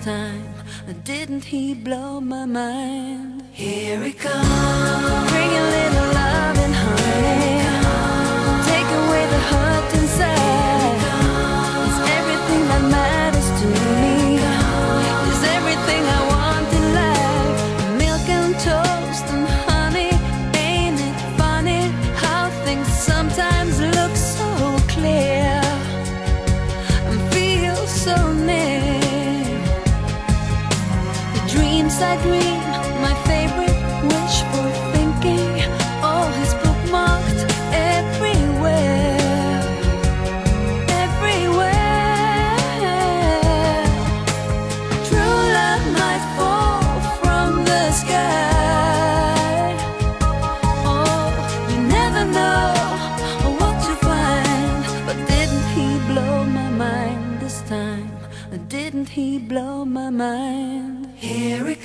time? Didn't he blow my mind? Here he comes, bring a little love and honey, take away the hurt inside. It's everything that matters to me, it's everything I want in life. Milk and toast and honey, ain't it funny how things sometimes look so clear and feel so near. The dreams I dream, my favorite wishful thinking, all is bookmarked everywhere, everywhere. True love might fall from the sky. Oh, you never know what to find. But didn't he blow my mind this time? Didn't he blow my mind? Here it